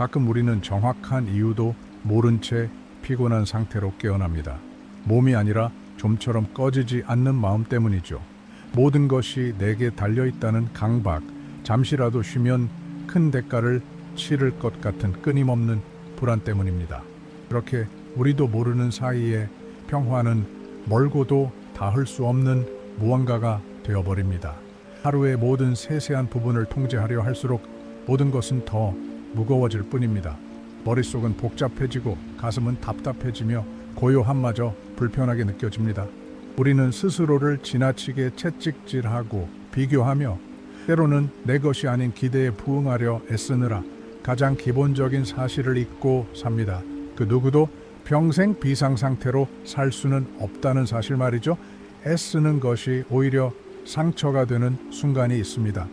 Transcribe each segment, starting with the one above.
가끔 우리는 정확한 이유도 모른 채 피곤한 상태로 깨어납니다. 몸이 아니라 좀처럼 꺼지지 않는 마음 때문이죠. 모든 것이 내게 달려있다는 강박, 잠시라도 쉬면 큰 대가를 치를 것 같은 끊임없는 불안 때문입니다. 그렇게 우리도 모르는 사이에 평화는 멀고도 닿을 수 없는 무언가가 되어버립니다. 하루의 모든 세세한 부분을 통제하려 할수록 모든 것은 더 무거워질 뿐입니다. 머릿속은 복잡해지고 가슴은 답답해지며 고요함마저 불편하게 느껴집니다. 우리는 스스로를 지나치게 채찍질하고 비교하며 때로는 내 것이 아닌 기대에 부응하려 애쓰느라 가장 기본적인 사실을 잊고 삽니다. 그 누구도 평생 비상 상태로 살 수는 없다는 사실 말이죠. 애쓰는 것이 오히려 상처가 되는 순간이 있습니다.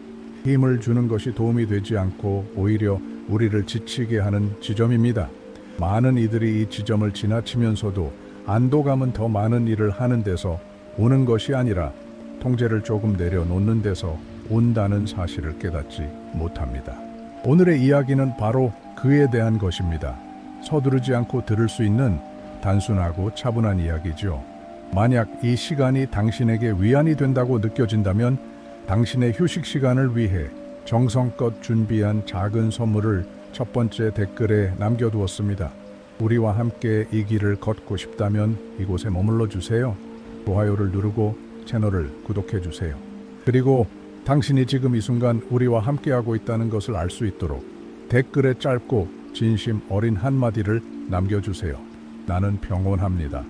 힘을 주는 것이 도움이 되지 않고 오히려 우리를 지치게 하는 지점입니다. 많은 이들이 이 지점을 지나치면서도 안도감은 더 많은 일을 하는 데서 오는 것이 아니라 통제를 조금 내려놓는 데서 온다는 사실을 깨닫지 못합니다. 오늘의 이야기는 바로 그에 대한 것입니다. 서두르지 않고 들을 수 있는 단순하고 차분한 이야기죠. 만약 이 시간이 당신에게 위안이 된다고 느껴진다면 당신의 휴식 시간을 위해 정성껏 준비한 작은 선물을 첫 번째 댓글에 남겨두었습니다. 우리와 함께 이 길을 걷고 싶다면 이곳에 머물러 주세요. 좋아요를 누르고 채널을 구독해 주세요. 그리고 당신이 지금 이 순간 우리와 함께하고 있다는 것을 알 수 있도록 댓글에 짧고 진심 어린 한마디를 남겨주세요. 나는 평온합니다.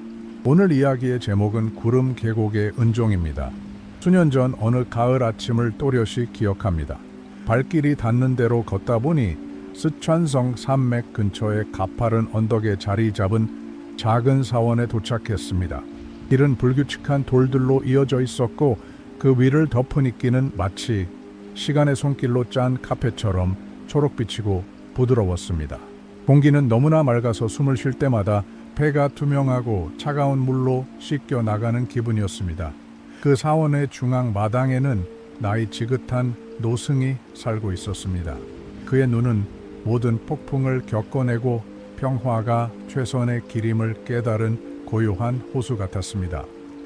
오늘 이야기의 제목은 구름 계곡의 은종입니다. 수년 전 어느 가을 아침을 또렷이 기억합니다. 발길이 닿는 대로 걷다 보니 스촨성 산맥 근처의 가파른 언덕에 자리 잡은 작은 사원에 도착했습니다. 길은 불규칙한 돌들로 이어져 있었고 그 위를 덮은 이끼는 마치 시간의 손길로 짠 카펫처럼 초록빛이고 부드러웠습니다. 공기는 너무나 맑아서 숨을 쉴 때마다 배가 투명하고 차가운 물로 씻겨 나가는 기분이었습니다. 그 사원의 중앙 마당에는 나이 지긋한 노승이 살고 있었습니다. 그의 눈은 모든 폭풍을 겪어내고 평화가 최선의 길임을 깨달은 고요한 호수 같았습니다.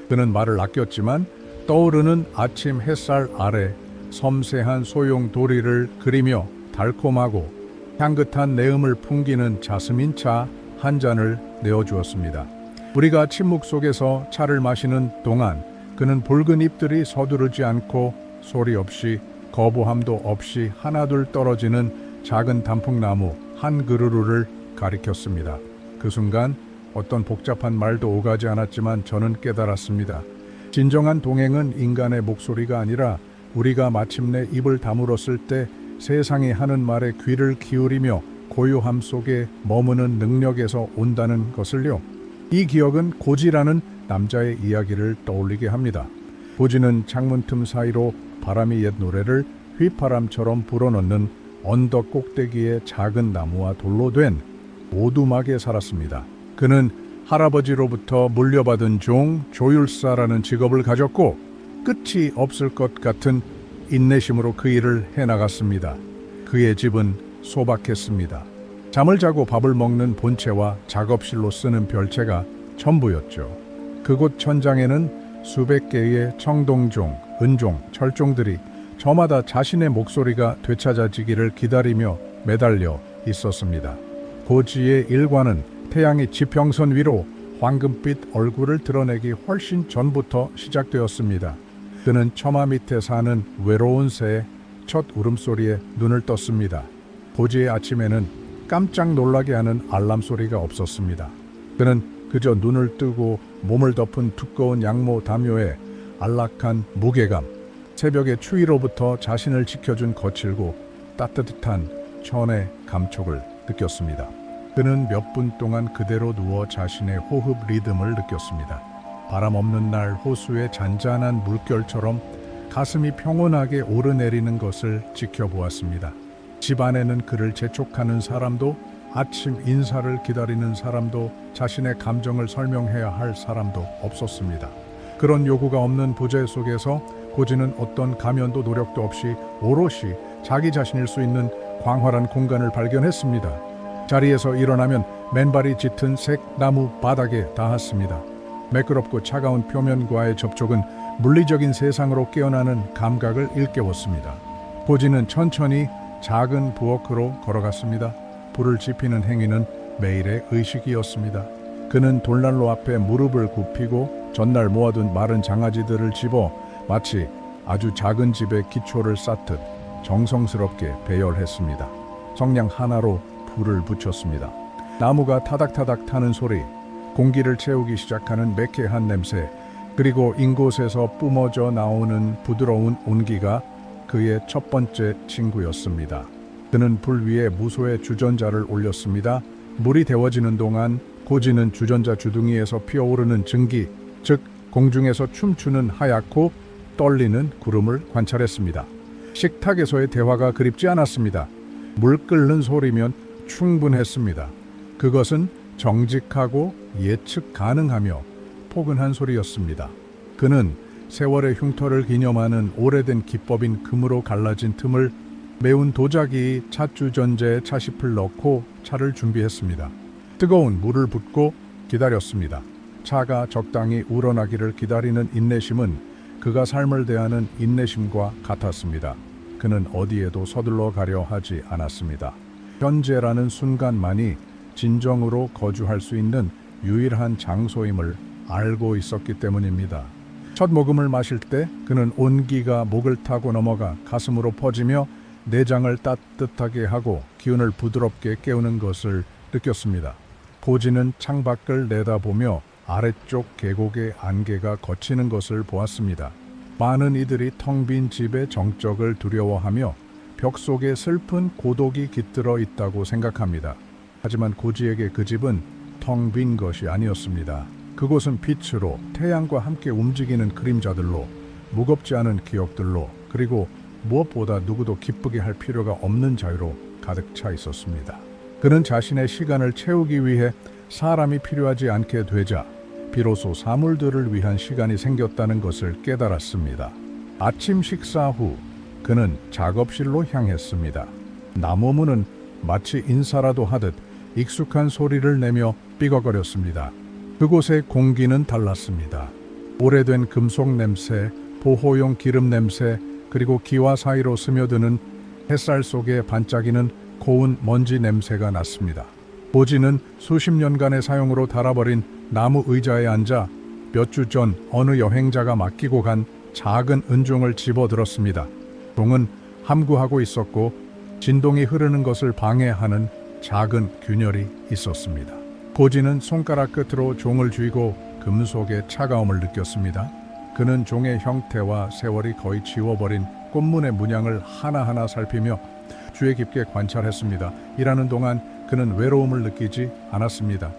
그는 말을 아꼈지만 떠오르는 아침 햇살 아래 섬세한 소용 도리를 그리며 달콤하고 향긋한 내음을 풍기는 자스민 차 한 잔을 내어주었습니다. 우리가 침묵 속에서 차를 마시는 동안 그는 붉은 잎들이 서두르지 않고 소리 없이 거부함도 없이 하나둘 떨어지는 작은 단풍나무 한 그루루를 가리켰습니다. 그 순간 어떤 복잡한 말도 오가지 않았지만 저는 깨달았습니다. 진정한 동행은 인간의 목소리가 아니라 우리가 마침내 입을 다물었을 때 세상이 하는 말에 귀를 기울이며 고요함 속에 머무는 능력에서 온다는 것을요. 이 기억은 고지라는 남자의 이야기를 떠올리게 합니다. 고지는 창문 틈 사이로 바람이 옛 노래를 휘파람처럼 불어넣는 언덕 꼭대기의 작은 나무와 돌로 된 오두막에 살았습니다. 그는 할아버지로부터 물려받은 종 조율사라는 직업을 가졌고 끝이 없을 것 같은 인내심으로 그 일을 해나갔습니다. 그의 집은 소박했습니다. 잠을 자고 밥을 먹는 본체와 작업실로 쓰는 별채가 전부였죠. 그곳 천장에는 수백 개의 청동종, 은종, 철종들이 저마다 자신의 목소리가 되찾아지기를 기다리며 매달려 있었습니다. 고지의 일과는 태양이 지평선 위로 황금빛 얼굴을 드러내기 훨씬 전부터 시작되었습니다. 그는 처마 밑에 사는 외로운 새의 첫 울음소리에 눈을 떴습니다. 고지의 아침에는 깜짝 놀라게 하는 알람 소리가 없었습니다. 그는 그저 눈을 뜨고 몸을 덮은 두꺼운 양모 담요에 안락한 무게감, 새벽의 추위로부터 자신을 지켜준 거칠고 따뜻한 천의 감촉을 느꼈습니다. 그는 몇 분 동안 그대로 누워 자신의 호흡 리듬을 느꼈습니다. 바람 없는 날 호수의 잔잔한 물결처럼 가슴이 평온하게 오르내리는 것을 지켜보았습니다. 집 안에는 그를 재촉하는 사람도 아침 인사를 기다리는 사람도 자신의 감정을 설명해야 할 사람도 없었습니다. 그런 요구가 없는 부재 속에서 고지는 어떤 가면도 노력도 없이 오롯이 자기 자신일 수 있는 광활한 공간을 발견했습니다. 자리에서 일어나면 맨발이 짙은 색 나무 바닥에 닿았습니다. 매끄럽고 차가운 표면과의 접촉은 물리적인 세상으로 깨어나는 감각을 일깨웠습니다. 고지는 천천히 작은 부엌으로 걸어갔습니다. 불을 지피는 행위는 매일의 의식이었습니다. 그는 돌난로 앞에 무릎을 굽히고 전날 모아둔 마른 장아지들을 집어 마치 아주 작은 집의 기초를 쌓듯 정성스럽게 배열했습니다. 성냥 하나로 불을 붙였습니다. 나무가 타닥타닥 타는 소리, 공기를 채우기 시작하는 매캐한 냄새, 그리고 인곳에서 뿜어져 나오는 부드러운 온기가 그의 첫 번째 친구였습니다. 그는 불 위에 무소의 주전자를 올렸습니다. 물이 데워지는 동안 고지는 주전자 주둥이에서 피어오르는 증기, 즉 공중에서 춤추는 하얗고 떨리는 구름을 관찰했습니다. 식탁에서의 대화가 그립지 않았습니다. 물 끓는 소리면 충분했습니다. 그것은 정직하고 예측 가능하며 포근한 소리였습니다. 그는 세월의 흉터를 기념하는 오래된 기법인 금으로 갈라진 틈을 매운 도자기 찻주전자에 찻잎을 넣고 차를 준비했습니다. 뜨거운 물을 붓고 기다렸습니다. 차가 적당히 우러나기를 기다리는 인내심은 그가 삶을 대하는 인내심과 같았습니다. 그는 어디에도 서둘러 가려 하지 않았습니다. 현재라는 순간만이 진정으로 거주할 수 있는 유일한 장소임을 알고 있었기 때문입니다. 첫 모금을 마실 때 그는 온기가 목을 타고 넘어가 가슴으로 퍼지며 내장을 따뜻하게 하고 기운을 부드럽게 깨우는 것을 느꼈습니다. 고지는 창밖을 내다보며 아래쪽 계곡의 안개가 걷히는 것을 보았습니다. 많은 이들이 텅 빈 집의 정적을 두려워하며 벽 속에 슬픈 고독이 깃들어 있다고 생각합니다. 하지만 고지에게 그 집은 텅 빈 것이 아니었습니다. 그곳은 빛으로, 태양과 함께 움직이는 그림자들로, 무겁지 않은 기억들로, 그리고 무엇보다 누구도 기쁘게 할 필요가 없는 자유로 가득 차 있었습니다. 그는 자신의 시간을 채우기 위해 사람이 필요하지 않게 되자 비로소 사물들을 위한 시간이 생겼다는 것을 깨달았습니다. 아침 식사 후 그는 작업실로 향했습니다. 나무문은 마치 인사라도 하듯 익숙한 소리를 내며 삐걱거렸습니다. 그곳의 공기는 달랐습니다. 오래된 금속 냄새, 보호용 기름 냄새, 그리고 기와 사이로 스며드는 햇살 속에 반짝이는 고운 먼지 냄새가 났습니다. 고지는 수십 년간의 사용으로 닳아버린 나무 의자에 앉아 몇 주 전 어느 여행자가 맡기고 간 작은 은종을 집어들었습니다. 종은 함구하고 있었고 진동이 흐르는 것을 방해하는 작은 균열이 있었습니다. 고지는 손가락 끝으로 종을 쥐고 금속의 차가움을 느꼈습니다. 그는 종의 형태와 세월이 거의 지워버린 꽃문의 문양을 하나하나 살피며 주의 깊게 관찰했습니다. 일하는 동안 그는 외로움을 느끼지 않았습니다.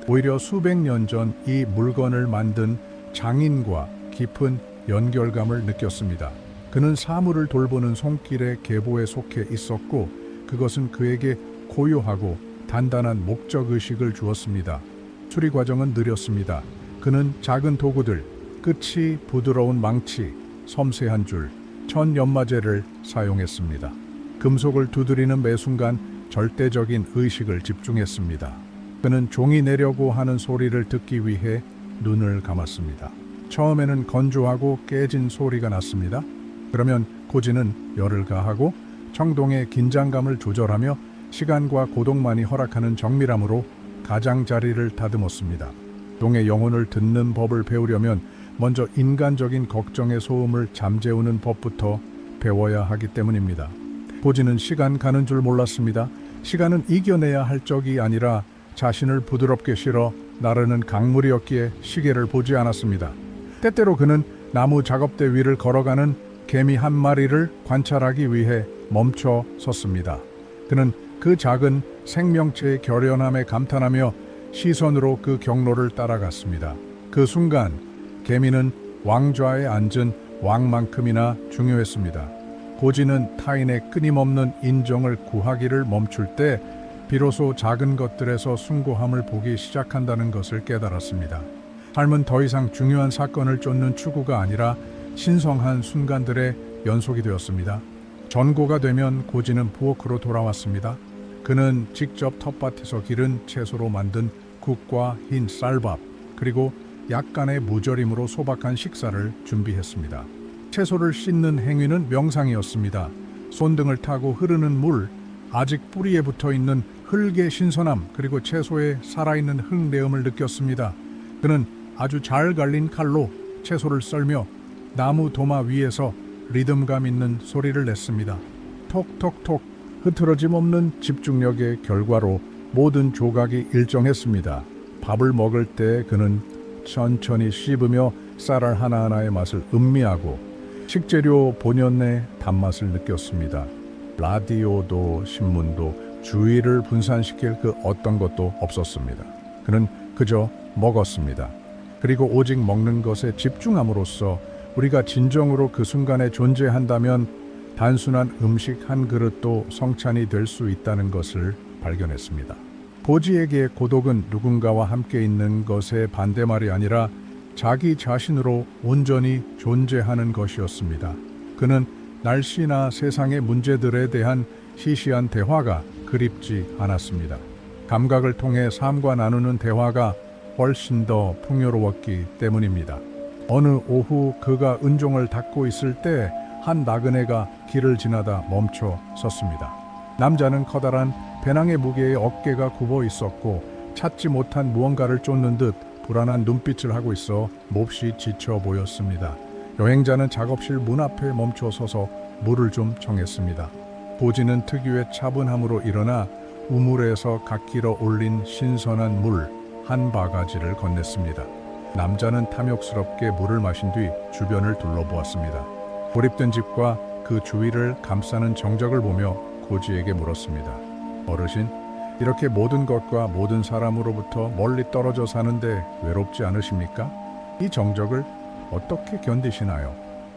오히려 수백 년 전 이 물건을 만든 장인과 깊은 연결감을 느꼈습니다. 그는 사물을 돌보는 손길의 계보에 속해 있었고 그것은 그에게 고요하고 단단한 목적의식을 주었습니다. 수리 과정은 느렸습니다. 그는 작은 도구들, 끝이 부드러운 망치, 섬세한 줄, 천연마제를 사용했습니다. 금속을 두드리는 매 순간 절대적인 의식을 집중했습니다. 그는 종이 내려고 하는 소리를 듣기 위해 눈을 감았습니다. 처음에는 건조하고 깨진 소리가 났습니다. 그러면 고지는 열을 가하고 청동의 긴장감을 조절하며 시간과 고독만이 허락하는 정밀함으로 가장자리를 다듬었습니다. 종의 영혼을 듣는 법을 배우려면 먼저 인간적인 걱정의 소음을 잠재우는 법부터 배워야 하기 때문입니다. 고지는 시간 가는 줄 몰랐습니다. 시간은 이겨내야 할 적이 아니라 자신을 부드럽게 실어 나르는 강물이었기에 시계를 보지 않았습니다. 때때로 그는 나무 작업대 위를 걸어가는 개미 한 마리를 관찰하기 위해 멈춰 섰습니다. 그는 그 작은 생명체의 결연함에 감탄하며 시선으로 그 경로를 따라갔습니다. 그 순간 개미는 왕좌에 앉은 왕만큼이나 중요했습니다. 고지는 타인의 끊임없는 인정을 구하기를 멈출 때 비로소 작은 것들에서 숭고함을 보기 시작한다는 것을 깨달았습니다. 삶은 더 이상 중요한 사건을 쫓는 추구가 아니라 신성한 순간들의 연속이 되었습니다. 전고가 되면 고지는 부엌으로 돌아왔습니다. 그는 직접 텃밭에서 기른 채소로 만든 국과 흰 쌀밥, 그리고 약간의 무절임으로 소박한 식사를 준비했습니다. 채소를 씻는 행위는 명상이었습니다. 손등을 타고 흐르는 물, 아직 뿌리에 붙어 있는 흙의 신선함, 그리고 채소의 살아있는 흙내음을 느꼈습니다. 그는 아주 잘 갈린 칼로 채소를 썰며 나무 도마 위에서 리듬감 있는 소리를 냈습니다. 톡톡톡. 흐트러짐 없는 집중력의 결과로 모든 조각이 일정했습니다. 밥을 먹을 때 그는 천천히 씹으며 쌀알 하나하나의 맛을 음미하고 식재료 본연의 단맛을 느꼈습니다. 라디오도 신문도 주의를 분산시킬 그 어떤 것도 없었습니다. 그는 그저 먹었습니다. 그리고 오직 먹는 것에 집중함으로써 우리가 진정으로 그 순간에 존재한다면 단순한 음식 한 그릇도 성찬이 될 수 있다는 것을 발견했습니다. 고지에게 고독은 누군가와 함께 있는 것의 반대말이 아니라 자기 자신으로 온전히 존재하는 것이었습니다. 그는 날씨나 세상의 문제들에 대한 시시한 대화가 그립지 않았습니다. 감각을 통해 삶과 나누는 대화가 훨씬 더 풍요로웠기 때문입니다. 어느 오후 그가 은종을 닦고 있을 때 한 나그네가 길을 지나다 멈춰 섰습니다. 남자는 커다란 배낭의 무게에 어깨가 굽어 있었고 찾지 못한 무언가를 쫓는 듯 불안한 눈빛을 하고 있어 몹시 지쳐 보였습니다. 여행자는 작업실 문 앞에 멈춰 서서 물을 좀 청했습니다. 고지는 특유의 차분함으로 일어나 우물에서 갓길어 올린 신선한 물 한 바가지를 건넸습니다. 남자는 탐욕스럽게 물을 마신 뒤 주변을 둘러보았습니다. 고립된 집과 그 주위를 감싸는 정적을 보며 고지에게 물었습니다. 어르신, 이렇게 모든 것과 모든 사람으로부터 멀리 떨어져 사는데 외롭지 않으십니까? 이 정적을 어떻게 견디시나요?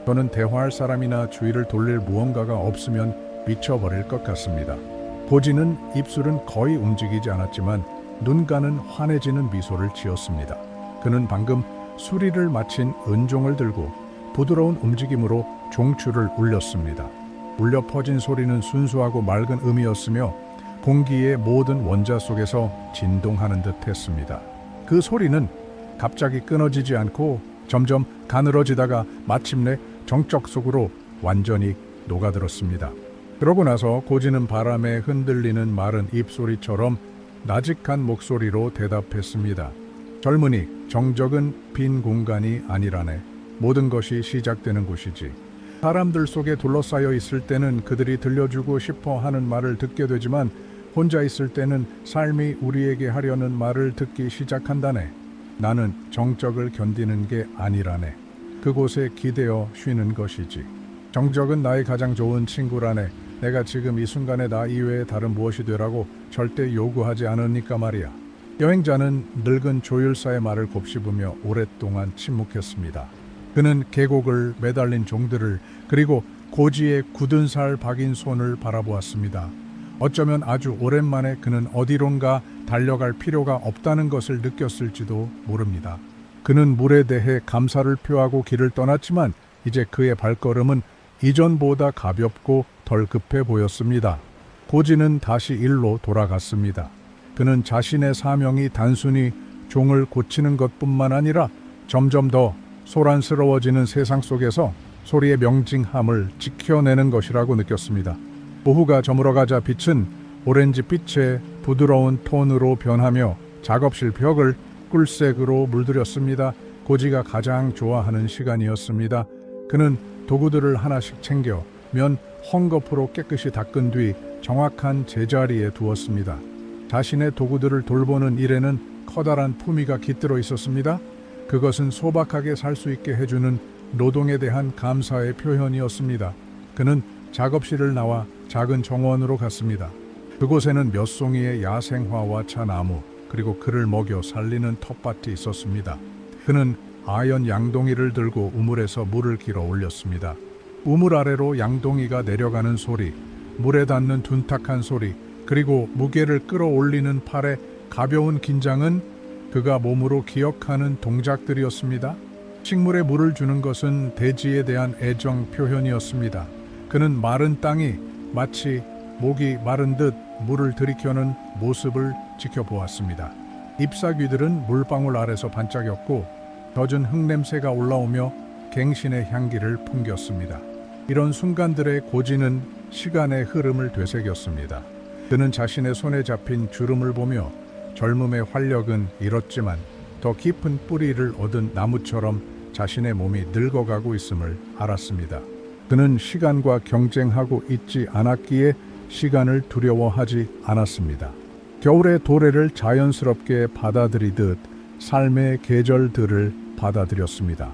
저는 대화할 사람이나 주위를 돌릴 무언가가 없으면 미쳐버릴 것 같습니다. 고지는 입술은 거의 움직이지 않았지만 눈가는 환해지는 미소를 지었습니다. 그는 방금 수리를 마친 은종을 들고 부드러운 움직임으로 종추를 울렸습니다. 울려 퍼진 소리는 순수하고 맑은 음이었으며 공기의 모든 원자 속에서 진동하는 듯 했습니다. 그 소리는 갑자기 끊어지지 않고 점점 가늘어지다가 마침내 정적 속으로 완전히 녹아들었습니다. 그러고 나서 고지는 바람에 흔들리는 마른 입소리처럼 나직한 목소리로 대답했습니다. 젊은이, 정적은 빈 공간이 아니라네. 모든 것이 시작되는 곳이지. 사람들 속에 둘러싸여 있을 때는 그들이 들려주고 싶어 하는 말을 듣게 되지만 혼자 있을 때는 삶이 우리에게 하려는 말을 듣기 시작한다네. 나는 정적을 견디는 게 아니라네. 그곳에 기대어 쉬는 것이지. 정적은 나의 가장 좋은 친구라네. 내가 지금 이 순간에 나 이외에 다른 무엇이 되라고 절대 요구하지 않으니까 말이야. 여행자는 늙은 조율사의 말을 곱씹으며 오랫동안 침묵했습니다. 그는 계곡을 매달린 종들을 그리고 고지의 굳은 살 박인 손을 바라보았습니다. 어쩌면 아주 오랜만에 그는 어디론가 달려갈 필요가 없다는 것을 느꼈을지도 모릅니다. 그는 물에 대해 감사를 표하고 길을 떠났지만 이제 그의 발걸음은 이전보다 가볍고 덜 급해 보였습니다. 고지는 다시 일로 돌아갔습니다. 그는 자신의 사명이 단순히 종을 고치는 것뿐만 아니라 점점 더 소란스러워지는 세상 속에서 소리의 명징함을 지켜내는 것이라고 느꼈습니다. 오후가 저물어가자 빛은 오렌지 빛의 부드러운 톤으로 변하며 작업실 벽을 꿀색으로 물들였습니다. 고지가 가장 좋아하는 시간이었습니다. 그는 도구들을 하나씩 챙겨 면 헝겊으로 깨끗이 닦은 뒤 정확한 제자리에 두었습니다. 자신의 도구들을 돌보는 일에는 커다란 품위가 깃들어 있었습니다. 그것은 소박하게 살 수 있게 해주는 노동에 대한 감사의 표현이었습니다. 그는 작업실을 나와 작은 정원으로 갔습니다. 그곳에는 몇 송이의 야생화와 차나무, 그리고 그를 먹여 살리는 텃밭이 있었습니다. 그는 아연 양동이를 들고 우물에서 물을 길어 올렸습니다. 우물 아래로 양동이가 내려가는 소리, 물에 닿는 둔탁한 소리, 그리고 무게를 끌어올리는 팔의 가벼운 긴장은 그가 몸으로 기억하는 동작들이었습니다. 식물에 물을 주는 것은 대지에 대한 애정 표현이었습니다. 그는 마른 땅이 마치 목이 마른 듯 물을 들이켜는 모습을 지켜보았습니다. 잎사귀들은 물방울 아래서 반짝였고 젖은 흙냄새가 올라오며 갱신의 향기를 풍겼습니다. 이런 순간들의 고지는 시간의 흐름을 되새겼습니다. 그는 자신의 손에 잡힌 주름을 보며 젊음의 활력은 잃었지만 더 깊은 뿌리를 얻은 나무처럼 자신의 몸이 늙어가고 있음을 알았습니다. 그는 시간과 경쟁하고 있지 않았기에 시간을 두려워하지 않았습니다. 겨울의 도래를 자연스럽게 받아들이듯 삶의 계절들을 받아들였습니다.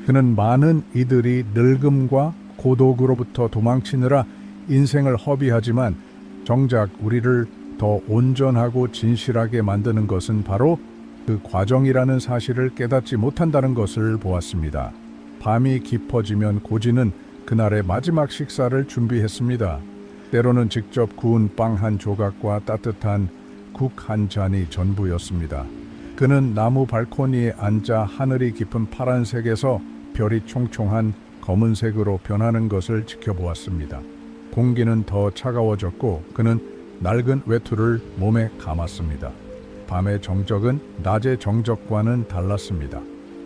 그는 많은 이들이 늙음과 고독으로부터 도망치느라 인생을 허비하지만 정작 우리를 더 온전하고 진실하게 만드는 것은 바로 그 과정이라는 사실을 깨닫지 못한다는 것을 보았습니다. 밤이 깊어지면 고지는 그날의 마지막 식사를 준비했습니다. 때로는 직접 구운 빵 한 조각과 따뜻한 국 한 잔이 전부였습니다. 그는 나무 발코니에 앉아 하늘이 깊은 파란색에서 별이 총총한 검은색으로 변하는 것을 지켜보았습니다. 공기는 더 차가워졌고 그는 낡은 외투를 몸에 감았습니다. 밤의 정적은 낮의 정적과는 달랐습니다.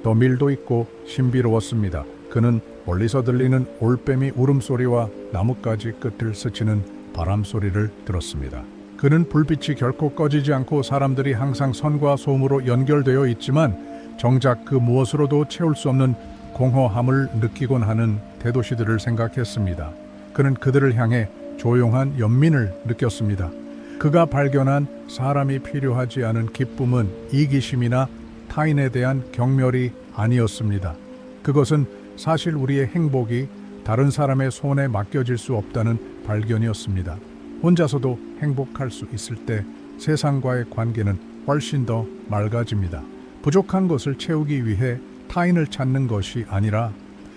더 밀도 있고 신비로웠습니다. 그는 멀리서 들리는 올빼미 울음소리와 나뭇가지 끝을 스치는 바람소리를 들었습니다. 그는 불빛이 결코 꺼지지 않고 사람들이 항상 선과 소음으로 연결되어 있지만 정작 그 무엇으로도 채울 수 없는 공허함을 느끼곤 하는 대도시들을 생각했습니다. 그는 그들을 향해 조용한 연민을 느꼈습니다. 그가 발견한 사람이 필요하지 않은 기쁨은 이기심이나 타인에 대한 경멸이 아니었습니다. 그것은 사실 우리의 행복이 다른 사람의 손에 맡겨질 수 없다는 발견이었습니다. 혼자서도 행복할 수 있을 때 세상과의 관계는 훨씬 더 맑아집니다. 부족한 것을 채우기 위해 타인을 찾는 것이 아니라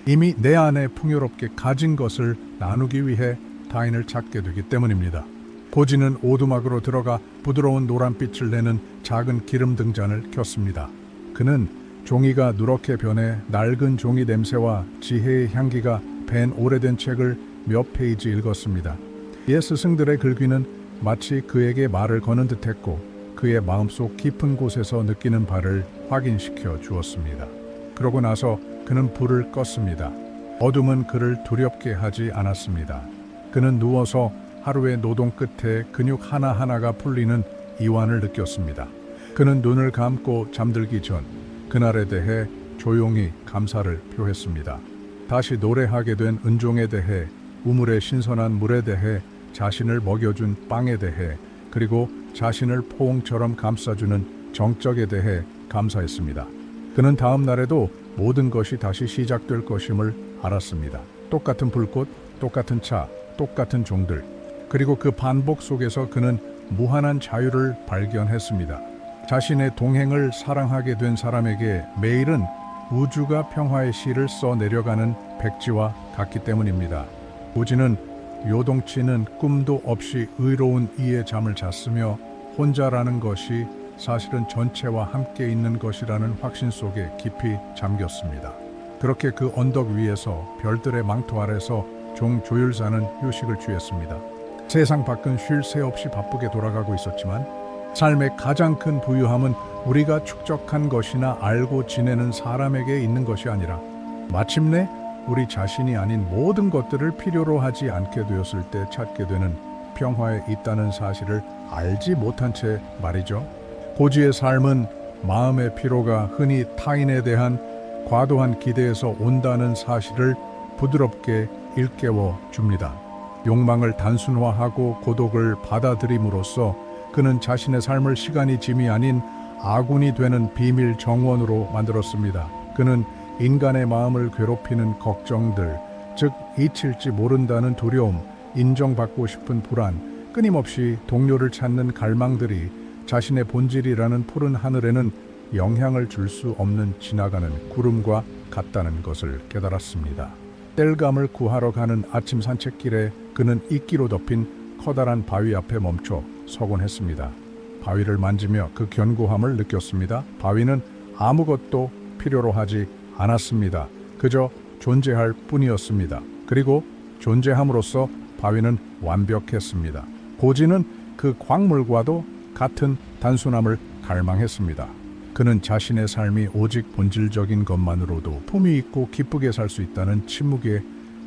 이미 내 안에 풍요롭게 가진 것을 나누기 위해 타인을 찾게 되기 때문입니다. 고지는 오두막으로 들어가 부드러운 노란빛을 내는 작은 기름 등잔을 켰습니다. 그는 종이가 누렇게 변해 낡은 종이 냄새와 지혜의 향기가 밴 오래된 책을 몇 페이지 읽었습니다. 옛 스승들의 글귀는 마치 그에게 말을 거는 듯했고 그의 마음속 깊은 곳에서 느끼는 바를 확인시켜 주었습니다. 그러고 나서 그는 불을 껐습니다. 어둠은 그를 두렵게 하지 않았습니다. 그는 누워서 하루의 노동 끝에 근육 하나하나가 풀리는 이완을 느꼈습니다. 그는 눈을 감고 잠들기 전 그날에 대해 조용히 감사를 표했습니다. 다시 노래하게 된 은종에 대해, 우물의 신선한 물에 대해, 자신을 먹여준 빵에 대해, 그리고 자신을 포옹처럼 감싸주는 정적에 대해 감사했습니다. 그는 다음 날에도 모든 것이 다시 시작될 것임을 알았습니다. 똑같은 불꽃, 똑같은 차, 똑같은 종들. 그리고 그 반복 속에서 그는 무한한 자유를 발견했습니다. 자신의 동행을 사랑하게 된 사람에게 매일은 우주가 평화의 시를 써 내려가는 백지와 같기 때문입니다. 고지는 요동치는 꿈도 없이 의로운 이의 잠을 잤으며 혼자라는 것이 사실은 전체와 함께 있는 것이라는 확신 속에 깊이 잠겼습니다. 그렇게 그 언덕 위에서 별들의 망토 아래서 종 조율사는 휴식을 취했습니다. 세상 밖은 쉴 새 없이 바쁘게 돌아가고 있었지만 삶의 가장 큰 부유함은 우리가 축적한 것이나 알고 지내는 사람에게 있는 것이 아니라 마침내 우리 자신이 아닌 모든 것들을 필요로 하지 않게 되었을 때 찾게 되는 평화에 있다는 사실을 알지 못한 채 말이죠. 고지의 삶은 마음의 피로가 흔히 타인에 대한 과도한 기대에서 온다는 사실을 부드럽게 일깨워 줍니다. 욕망을 단순화하고 고독을 받아들임으로써 그는 자신의 삶을 시간이 짐이 아닌 아군이 되는 비밀 정원으로 만들었습니다. 그는 인간의 마음을 괴롭히는 걱정들, 즉 잊힐지 모른다는 두려움, 인정받고 싶은 불안, 끊임없이 동료를 찾는 갈망들이 자신의 본질이라는 푸른 하늘에는 영향을 줄 수 없는 지나가는 구름과 같다는 것을 깨달았습니다. 땔감을 구하러 가는 아침 산책길에 그는 이끼로 덮인 커다란 바위 앞에 멈춰 서곤 했습니다. 바위를 만지며 그 견고함을 느꼈습니다. 바위는 아무것도 필요로 하지 않았습니다. 그저 존재할 뿐이었습니다. 그리고 존재함으로써 바위는 완벽했습니다. 고지는 그 광물과도 같은 단순함을 갈망했습니다. 그는 자신의 삶이 오직 본질적인 것만으로도 품위 있고 기쁘게 살 수 있다는 침묵의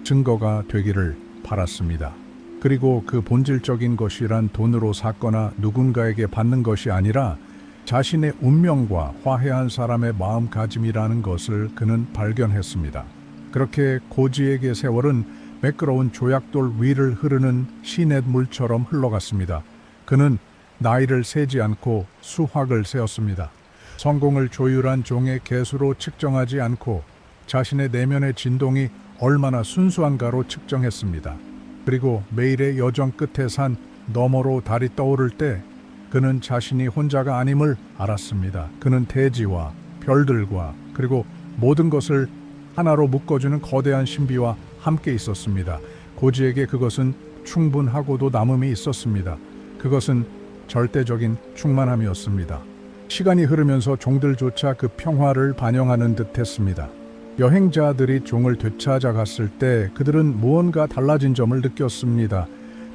증거가 되기를 바랐습니다. 그리고 그 본질적인 것이란 돈으로 샀거나 누군가에게 받는 것이 아니라 자신의 운명과 화해한 사람의 마음가짐이라는 것을 그는 발견했습니다. 그렇게 고지에게 세월은 매끄러운 조약돌 위를 흐르는 시냇물처럼 흘러갔습니다. 그는 나이를 세지 않고 수확을 세었습니다. 성공을 조율한 종의 개수로 측정하지 않고 자신의 내면의 진동이 얼마나 순수한가로 측정했습니다. 그리고 매일의 여정 끝에 산 너머로 달이 떠오를 때 그는 자신이 혼자가 아님을 알았습니다. 그는 대지와 별들과 그리고 모든 것을 하나로 묶어주는 거대한 신비와 함께 있었습니다. 고지에게 그것은 충분하고도 남음이 있었습니다. 그것은 절대적인 충만함이었습니다. 시간이 흐르면서 종들조차 그 평화를 반영하는 듯했습니다. 여행자들이 종을 되찾아갔을 때 그들은 무언가 달라진 점을 느꼈습니다.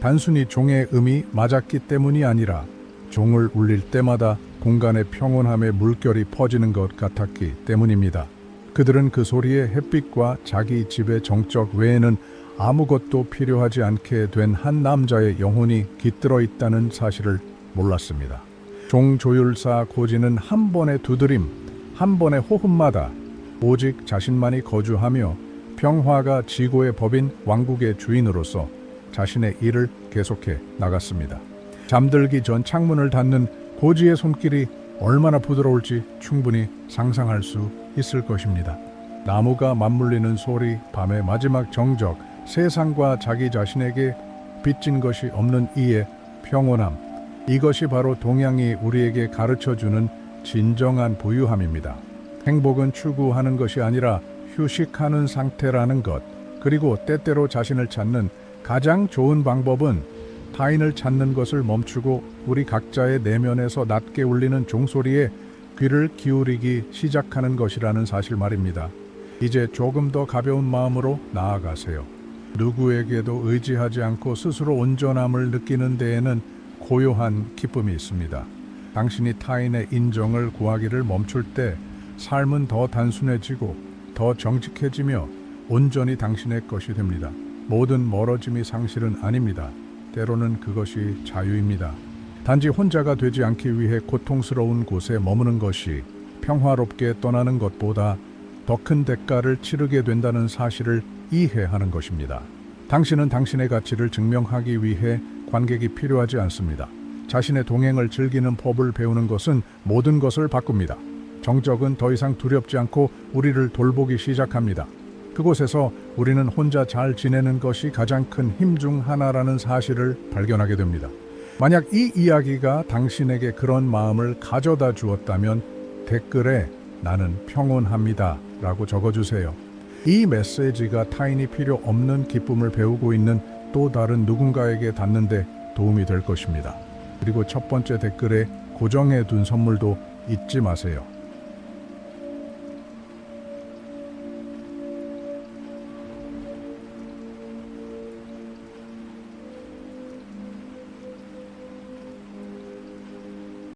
단순히 종의 음이 맞았기 때문이 아니라 종을 울릴 때마다 공간의 평온함의 물결이 퍼지는 것 같았기 때문입니다. 그들은 그 소리에 햇빛과 자기 집의 정적 외에는 아무것도 필요하지 않게 된 한 남자의 영혼이 깃들어 있다는 사실을 몰랐습니다. 종조율사 고지는 한 번의 두드림, 한 번의 호흡마다 오직 자신만이 거주하며 평화가 지고의 법인 왕국의 주인으로서 자신의 일을 계속해 나갔습니다. 잠들기 전 창문을 닫는 고지의 손길이 얼마나 부드러울지 충분히 상상할 수 있을 것입니다. 나무가 맞물리는 소리, 밤의 마지막 정적, 세상과 자기 자신에게 빚진 것이 없는 이의 평온함, 이것이 바로 동양이 우리에게 가르쳐주는 진정한 부유함입니다. 행복은 추구하는 것이 아니라 휴식하는 상태라는 것, 그리고 때때로 자신을 찾는 가장 좋은 방법은 타인을 찾는 것을 멈추고 우리 각자의 내면에서 낮게 울리는 종소리에 귀를 기울이기 시작하는 것이라는 사실 말입니다. 이제 조금 더 가벼운 마음으로 나아가세요. 누구에게도 의지하지 않고 스스로 온전함을 느끼는 데에는 고요한 기쁨이 있습니다. 당신이 타인의 인정을 구하기를 멈출 때 삶은 더 단순해지고 더 정직해지며 온전히 당신의 것이 됩니다. 모든 멀어짐이 상실은 아닙니다. 때로는 그것이 자유입니다. 단지 혼자가 되지 않기 위해 고통스러운 곳에 머무는 것이 평화롭게 떠나는 것보다 더 큰 대가를 치르게 된다는 사실을 이해하는 것입니다. 당신은 당신의 가치를 증명하기 위해 관객이 필요하지 않습니다. 자신의 동행을 즐기는 법을 배우는 것은 모든 것을 바꿉니다. 정적은 더 이상 두렵지 않고 우리를 돌보기 시작합니다. 그곳에서 우리는 혼자 잘 지내는 것이 가장 큰 힘 중 하나라는 사실을 발견하게 됩니다. 만약 이 이야기가 당신에게 그런 마음을 가져다 주었다면 댓글에 나는 평온합니다 라고 적어주세요. 이 메시지가 타인이 필요 없는 기쁨을 배우고 있는 또 다른 누군가에게 닿는데 도움이 될 것입니다. 그리고 첫 번째 댓글에 고정해 둔 선물도 잊지 마세요.